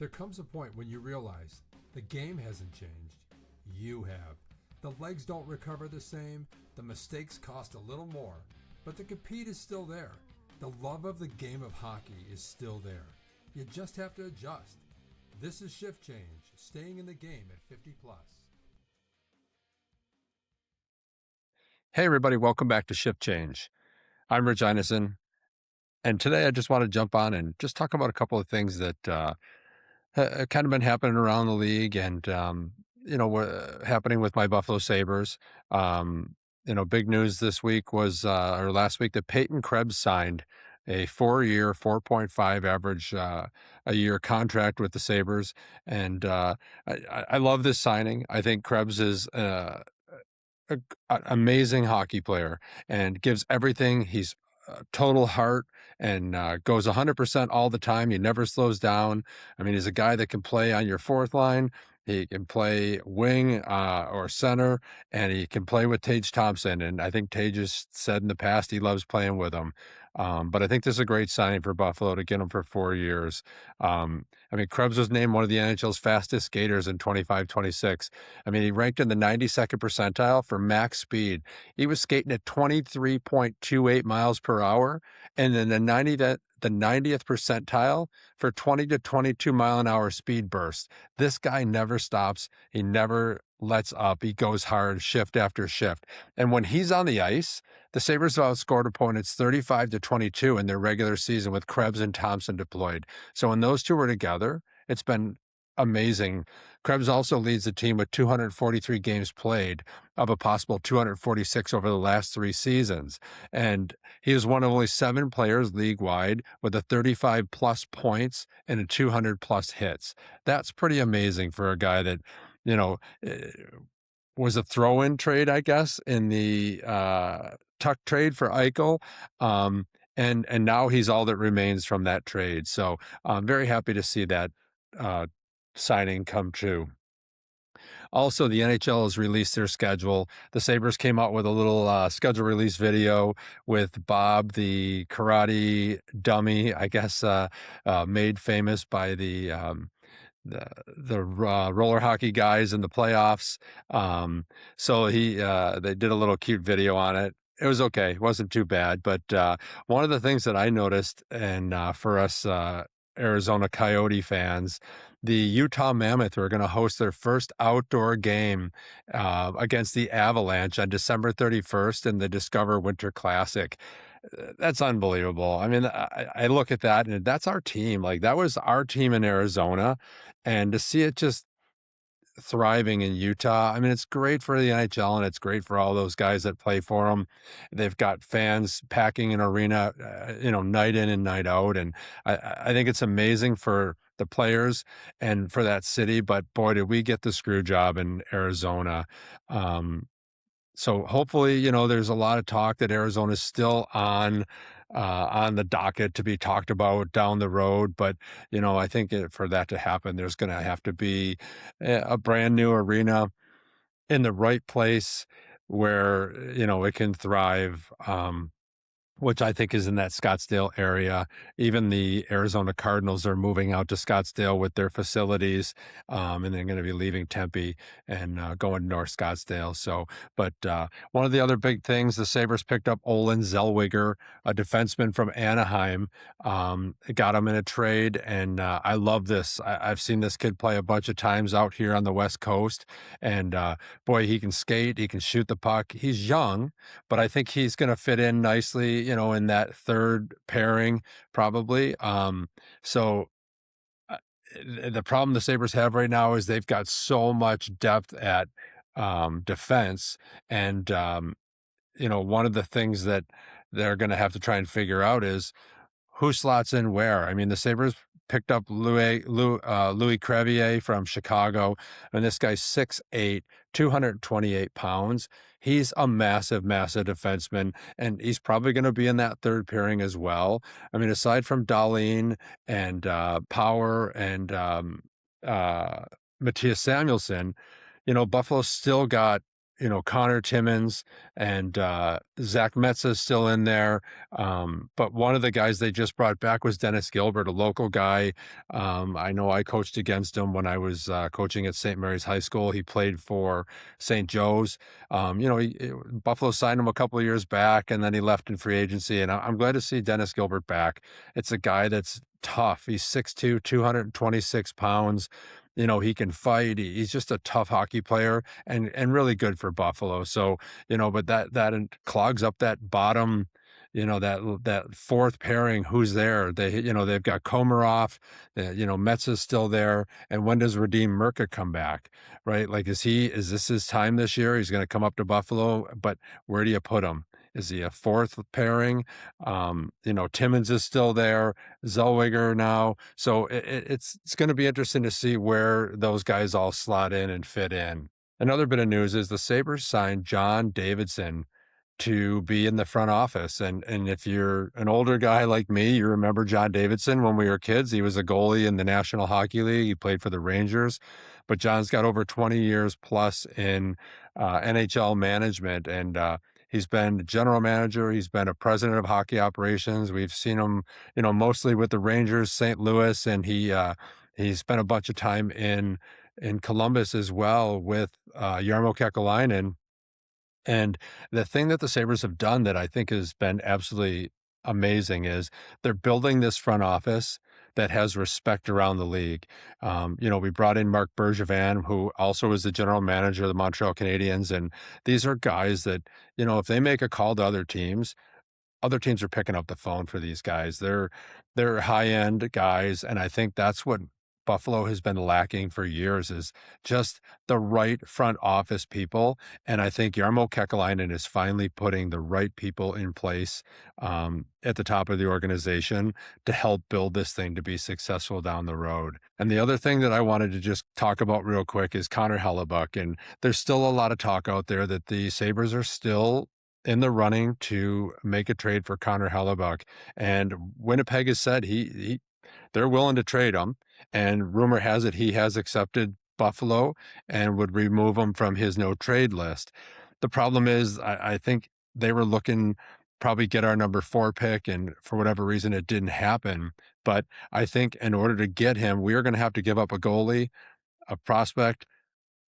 There comes a point when you realize the game hasn't changed. You have. The legs don't recover the same, the mistakes cost a little more, but the compete is still there. The love of the game of hockey is still there. You just have to adjust. This is Shift Change, staying in the game at 50 plus. Hey everybody, welcome back to Shift Change. I'm Rich Einison, and today I just want to jump on and just talk about a couple of things that kind of been happening around the league and, happening with my Buffalo Sabres. Big news this week was, or last week, that Peyton Krebs signed a 4-year, 4.5 average a year contract with the Sabres. And I love this signing. I think Krebs is an amazing hockey player and gives everything. He's total heart and goes 100% all the time. He never slows down. I mean, he's a guy that can play on your fourth line. He can play wing or center, and he can play with Tage Thompson. And I think Tage has said in the past he loves playing with him. But I think this is a great signing for Buffalo to get him for 4 years. Krebs was named one of the NHL's fastest skaters in 25-26. I mean, he ranked in the 92nd percentile for max speed. He was skating at 23.28 miles per hour, and then the 90th percentile for 20 to 22 mile an hour speed bursts. This guy never stops. He never lets up. He goes hard shift after shift. And when he's on the ice, the Sabres have outscored opponents 35-22 in their regular season with Krebs and Thompson deployed. So when those two were together, it's been amazing. Krebs also leads the team with 243 games played of a possible 246 over the last 3 seasons. And he is one of only 7 players league-wide with a 35-plus points and a 200-plus hits. That's pretty amazing for a guy that, was a throw-in trade, I guess, in the Tuck trade for Eichel. And now he's all that remains from that trade. So I'm very happy to see that signing come true. Also, the NHL has released their schedule. The Sabres came out with a little schedule release video with Bob, the karate dummy, I guess, made famous by the roller hockey guys in the playoffs. So they did a little cute video on it. It was okay. It wasn't too bad. But one of the things that I noticed, and for us Arizona Coyote fans, the Utah Mammoth are going to host their first outdoor game against the Avalanche on December 31st in the Discover Winter Classic. That's unbelievable. I mean, I look at that and that's our team. Like, that was our team in Arizona, and to see it just thriving in Utah, I mean, it's great for the NHL and it's great for all those guys that play for them. They've got fans packing an arena, night in and night out. And I think it's amazing for the players and for that city, but boy, did we get the screw job in Arizona. So hopefully, there's a lot of talk that Arizona's still on the docket to be talked about down the road. But, I think for that to happen, there's going to have to be a brand new arena in the right place where, it can thrive. Which I think is in that Scottsdale area. Even the Arizona Cardinals are moving out to Scottsdale with their facilities, and they're going to be leaving Tempe and going north Scottsdale. So, but one of the other big things, the Sabres picked up Olin Zellwigger, a defenseman from Anaheim. Got him in a trade, and I love this. I've seen this kid play a bunch of times out here on the West Coast, and boy, he can skate, he can shoot the puck. He's young, but I think he's going to fit in nicely, in that third pairing, probably. So the problem the Sabres have right now is they've got so much depth at defense. And, one of the things that they're going to have to try and figure out is who slots in where. I mean, the Sabres picked up Louis Crevier from Chicago, and this guy's 6'8", 228 pounds. He's a massive, massive defenseman, and he's probably going to be in that third pairing as well. I mean, aside from Dahlin and Power and Matthias Samuelsson, Buffalo's still got, Connor Timmins and Zach Metza's still in there. But one of the guys they just brought back was Dennis Gilbert, a local guy. I know I coached against him when I was coaching at St. Mary's High School. He played for St. Joe's. Buffalo signed him a couple of years back, and then he left in free agency. And I'm glad to see Dennis Gilbert back. It's a guy that's tough. He's 6'2", 226 pounds. He can fight. He's just a tough hockey player and really good for Buffalo. So, but that clogs up that bottom, that fourth pairing. Who's there? They've got Komarov, Metza's still there. And when does Radim Murka come back? Right? Like, is this his time this year? He's going to come up to Buffalo, but where do you put him? Is he a fourth pairing? Timmins is still there, Zellwigger now. So it's going to be interesting to see where those guys all slot in and fit in. Another bit of news is the Sabres signed John Davidson to be in the front office. And if you're an older guy like me, you remember John Davidson when we were kids. He was a goalie in the National Hockey League. He played for the Rangers. But John's got over 20 years plus in NHL management. And he's been general manager. He's been a president of hockey operations. We've seen him, mostly with the Rangers, St. Louis, and he spent a bunch of time in Columbus as well with Jarmo Kekalainen. And the thing that the Sabres have done that I think has been absolutely amazing is they're building this front office that has respect around the league. We brought in Marc Bergevin, who also is the general manager of the Montreal Canadiens. And these are guys that, if they make a call to other teams are picking up the phone for these guys. They're high-end guys. And I think that's what Buffalo has been lacking for years is just the right front office people. And I think Jarmo Kekalainen is finally putting the right people in place at the top of the organization to help build this thing to be successful down the road. And the other thing that I wanted to just talk about real quick is Connor Hellebuck. And there's still a lot of talk out there that the Sabres are still in the running to make a trade for Connor Hellebuck. And Winnipeg has said they're willing to trade him. And rumor has it he has accepted Buffalo and would remove him from his no trade list. The problem is, I think they were looking probably get our number 4 pick, and for whatever reason, it didn't happen. But I think in order to get him, we are going to have to give up a goalie, a prospect,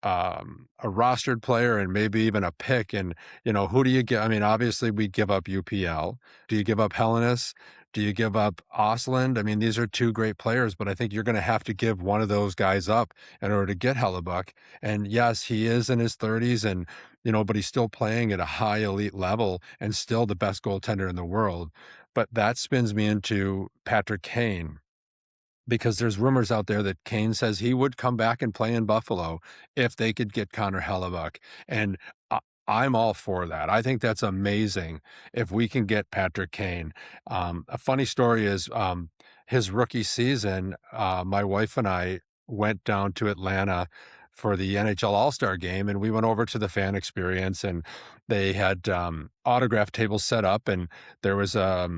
a rostered player, and maybe even a pick. And, who do you get? I mean, obviously we give up UPL. Do you give up Hellenis? Do you give up Osland? I mean, these are 2 great players, but I think you're going to have to give one of those guys up in order to get Hellebuck. And yes, he is in his 30s and, but he's still playing at a high elite level and still the best goaltender in the world. But that spins me into Patrick Kane, because there's rumors out there that Kane says he would come back and play in Buffalo if they could get Connor Hellebuck. And I'm all for that. I think that's amazing if we can get Patrick Kane. A funny story is his rookie season, my wife and I went down to Atlanta for the NHL All-Star game, and we went over to the fan experience, and they had autograph tables set up, and there was a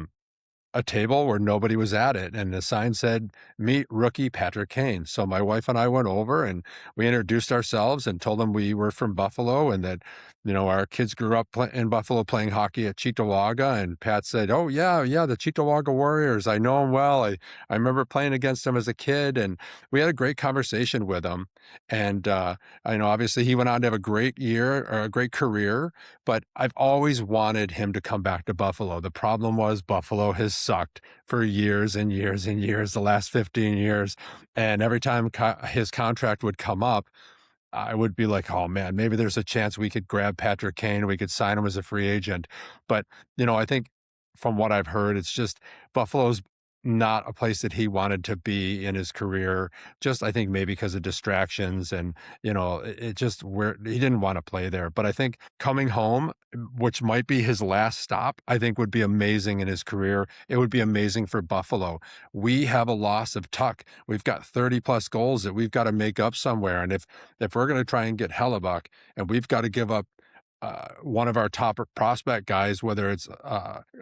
table where nobody was at it, and the sign said, "Meet rookie Patrick Kane." So my wife and I went over and we introduced ourselves and told them we were from Buffalo and that, our kids grew up in Buffalo playing hockey at Cheektowaga. And Pat said, "Oh yeah, the Cheektowaga Warriors. I know them well. I remember playing against them as a kid." And we had a great conversation with him. And I know obviously he went on to have a great year or a great career, but I've always wanted him to come back to Buffalo. The problem was Buffalo has sucked for years and years and years, the last 15 years. And every time his contract would come up, I would be like, oh man, maybe there's a chance we could grab Patrick Kane. We could sign him as a free agent. But, I think from what I've heard, it's just Buffalo's not a place that he wanted to be in his career. Just, I think maybe because of distractions and, it just where he didn't want to play there. But I think coming home, which might be his last stop, I think would be amazing in his career. It would be amazing for Buffalo. We have a loss of Tuck. We've got 30 plus goals that we've got to make up somewhere. And if we're going to try and get Hellebuck and we've got to give up one of our top prospect guys, whether it's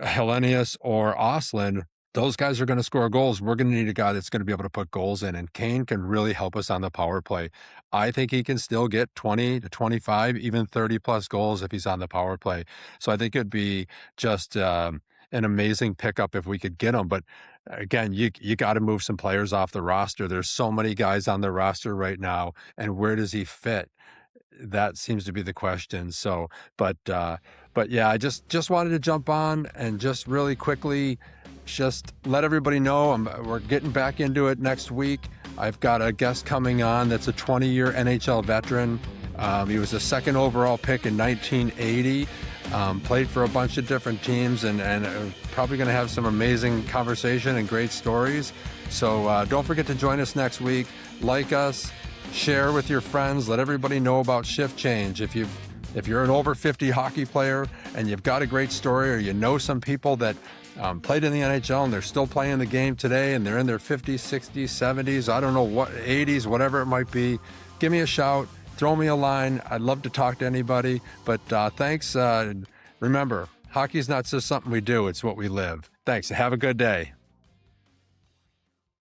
Hellenius or Osland, those guys are going to score goals. We're going to need a guy that's going to be able to put goals in, and Kane can really help us on the power play. I think he can still get 20 to 25, even 30 plus goals if he's on the power play. So I think it'd be just an amazing pickup if we could get him. But again, you got to move some players off the roster. There's so many guys on the roster right now, and where does he fit? That seems to be the question. So, but yeah, I just wanted to jump on and just really quickly just let everybody know we're getting back into it next week. I've got a guest coming on that's a 20-year NHL veteran. He was a second overall pick in 1980. Played for a bunch of different teams, and probably going to have some amazing conversation and great stories. So don't forget to join us next week. Like us, share with your friends, let everybody know about Shift Change. If you're an over 50 hockey player and you've got a great story, or you know some people that played in the NHL and they're still playing the game today and they're in their 50s, 60s, 70s, I don't know what, 80s, whatever it might be, give me a shout, throw me a line. I'd love to talk to anybody. But thanks. Remember, hockey's not just something we do, it's what we live. Thanks. Have a good day.